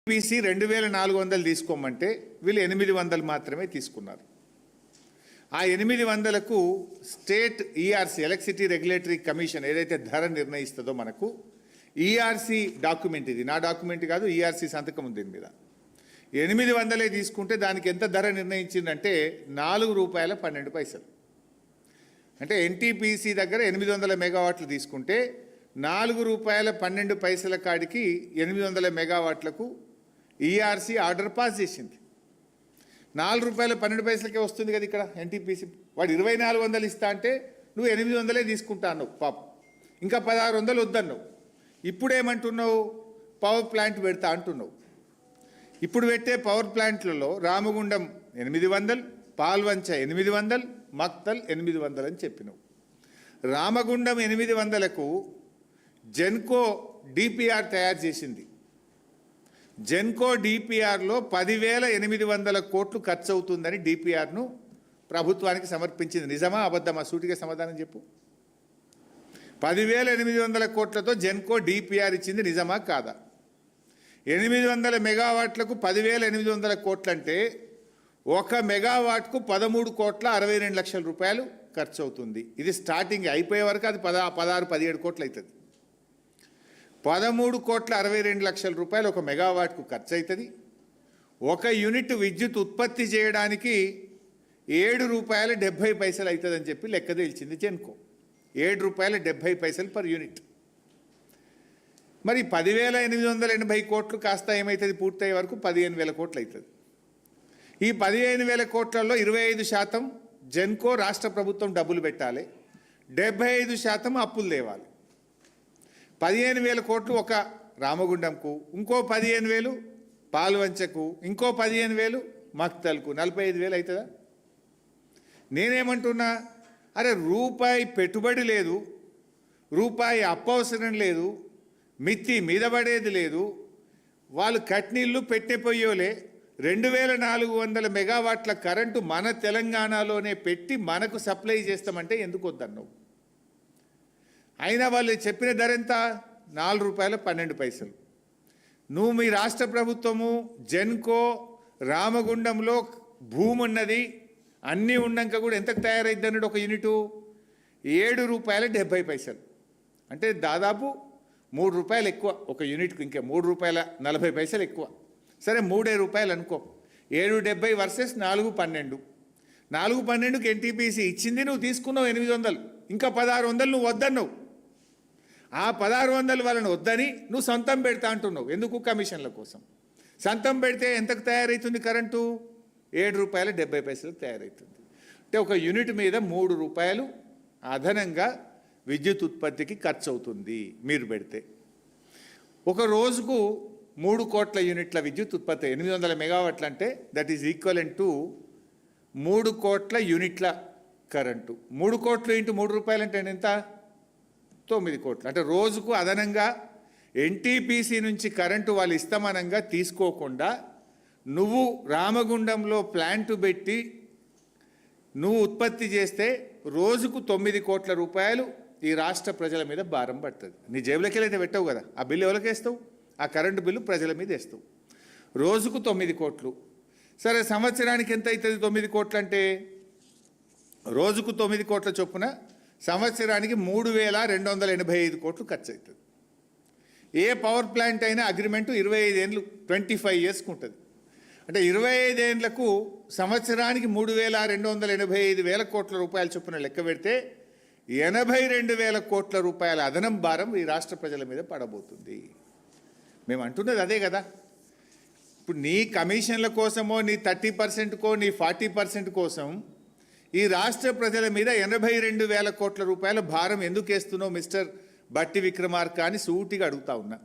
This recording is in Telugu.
పీసీ 2400 తీసుకోమంటే వీళ్ళు 800 మాత్రమే తీసుకున్నారు. ఆ 800కు state ERC electricity regulatory commission ఏదైతే ధర నిర్ణయిస్తుందో మనకు ఈఆర్సీ డాక్యుమెంట్, ఇది నా డాక్యుమెంట్ కాదు, ఈఆర్సీ సంతకం ఉంది దీని మీద. 800 తీసుకుంటే దానికి ఎంత ధర నిర్ణయించిందంటే ₹4.12. అంటే ఎన్టీపీసీ దగ్గర 800 మెగావాట్లు తీసుకుంటే ₹4.12 కాడికి 800 మెగావాట్లకు ఈఆర్సీ ఆర్డర్ పాస్ చేసింది. ₹4.12కే వస్తుంది కదా ఇక్కడ ఎన్టీపీసీ. వాడు 2400 ఇస్తా అంటే నువ్వు 800 తీసుకుంటా అన్నావు పాపం, ఇంకా 1600 వద్దన్నావు. ఇప్పుడేమంటున్నావు? పవర్ ప్లాంట్ పెడతా అంటున్నావు. ఇప్పుడు పెట్టే పవర్ ప్లాంట్లలో రామగుండం 800, పాల్వంచ 800, మక్తల్ 800 అని చెప్పినావు. రామగుండం 800కు జెన్కో డిపిఆర్ తయారు చేసింది. జెన్కో డిపిఆర్లో 10,800 కోట్లు ఖర్చు అవుతుందని డిపిఆర్ను ప్రభుత్వానికి సమర్పించింది. నిజమా అబద్ధమా? సూటిగా సమాధానం చెప్పు. 10,800 కోట్లతో జెన్కో డిపిఆర్ ఇచ్చింది, నిజమా కాదా? 800 మెగావాట్లకు 10,800 కోట్లంటే 1 మెగావాట్కు 13,62,00,000 రూపాయలు ఖర్చు అవుతుంది. ఇది స్టార్టింగ్, అయిపోయే వరకు అది 16-17 కోట్లు అవుతుంది. 13,62,00,000 రూపాయలు 1 మెగావాట్కు ఖర్చు అవుతుంది. 1 యూనిట్ విద్యుత్ ఉత్పత్తి చేయడానికి ₹7.70 అవుతుందని చెప్పి లెక్క తేల్చింది జెన్కో. ₹7.70 per unit. మరి 10,880 కోట్లు కాస్త ఏమవుతుంది? పూర్తయ్యే వరకు 15,000 కోట్లు అవుతుంది. ఈ 15,000 కోట్లలో 25% జెన్కో రాష్ట్ర ప్రభుత్వం డబ్బులు పెట్టాలి, 75% అప్పులు తేవాలి. 15,000 కోట్లు ఒక రామగుండంకు, ఇంకో 15,000 పాల్వంచకు, ఇంకో 15,000 మక్తల్కు, 45,000 అవుతుందా? నేనేమంటున్నా, అరే రూపాయి పెట్టుబడి లేదు, రూపాయి అప్పు అవసరం లేదు, మిత్తి మీద పడేది లేదు, వాళ్ళు కట్నీళ్ళు పెట్టిపోయోలే 2,400 మెగావాట్ల కరెంటు మన తెలంగాణలోనే పెట్టి మనకు సప్లై చేస్తామంటే ఎందుకు వద్దన్నావు? అయినా వాళ్ళు చెప్పిన ధర ఎంత? ₹4.12. నువ్వు మీ రాష్ట్ర ప్రభుత్వము జెన్కో రామగుండంలో భూమి ఉన్నది, అన్నీ ఉన్నాక కూడా ఎంతకు తయారైద్ది అన్నాడు? 1 యూనిటు ₹7.70. అంటే దాదాపు ₹3 ఎక్కువ 1 యూనిట్కు, ఇంకా ₹3.40 ఎక్కువ. సరే ₹3 అనుకో. 7.70 వర్సెస్ 4.12. 4.12కి ఎన్టీపీసీ ఇచ్చింది, నువ్వు తీసుకున్నావు 800, ఇంకా 1600 నువ్వు వద్దన్నావు. ఆ 1600 వాళ్ళని వద్దని నువ్వు సొంతం పెడతా అంటున్నావు. ఎందుకు? కమిషన్ల కోసం. సొంతం పెడితే ఎంతకు తయారవుతుంది కరెంటు? ₹7.70 తయారవుతుంది. అంటే 1 యూనిట్ మీద ₹3 అదనంగా విద్యుత్ ఉత్పత్తికి ఖర్చు అవుతుంది మీరు పెడితే. ఒక రోజుకు 3 కోట్ల యూనిట్ల విద్యుత్ ఉత్పత్తి, 800 మెగావాట్లు అంటే దట్ ఈజ్ ఈక్వలెంట్ టు 3 కోట్ల యూనిట్ల కరెంటు. 3 కోట్లు ఇంటూ ₹3 అంటే ఎంత? 9 కోట్లు. అంటే రోజుకు అదనంగా ఎన్టీపీసీ నుంచి కరెంటు వాళ్ళు ఇస్తమానంగా తీసుకోకుండా నువ్వు రామగుండంలో ప్లాంటు పెట్టి నువ్వు ఉత్పత్తి చేస్తే రోజుకు ₹9 కోట్ల ఈ రాష్ట్ర ప్రజల మీద భారం పడుతుంది. నీ జేబులకి వెళ్ళైతే పెట్టవు కదా, ఆ బిల్లు ఎవరికి వేస్తావు? ఆ కరెంటు బిల్లు ప్రజల మీద వేస్తావు. రోజుకు 9 కోట్లు. సరే సంవత్సరానికి ఎంత అవుతుంది 9 కోట్లు అంటే? రోజుకు 9 కోట్ల చొప్పున సంవత్సరానికి 3,285 కోట్లు ఖర్చు అవుతుంది. ఏ పవర్ ప్లాంట్ అయినా అగ్రిమెంటు 25 ఏళ్ళు 25 ఇయర్స్కి ఉంటుంది. అంటే 25 ఏళ్లకు సంవత్సరానికి 3,285 కోట్ల రూపాయల చొప్పున లెక్క పెడితే 82,000 కోట్ల రూపాయల అదనం భారం ఈ రాష్ట్ర ప్రజల మీద పడబోతుంది. మేము అంటున్నది అదే కదా. ఇప్పుడు నీ కమిషన్ల కోసమో, నీ 30%కో, నీ 40% కోసం ఈ రాష్ట్ర ప్రజల మీద 82,000 కోట్ల రూపాయల భారం ఎందుకు వేస్తున్నావు మిస్టర్ బట్టి విక్రమార్క అని సూటిగా అడుగుతా ఉన్నా.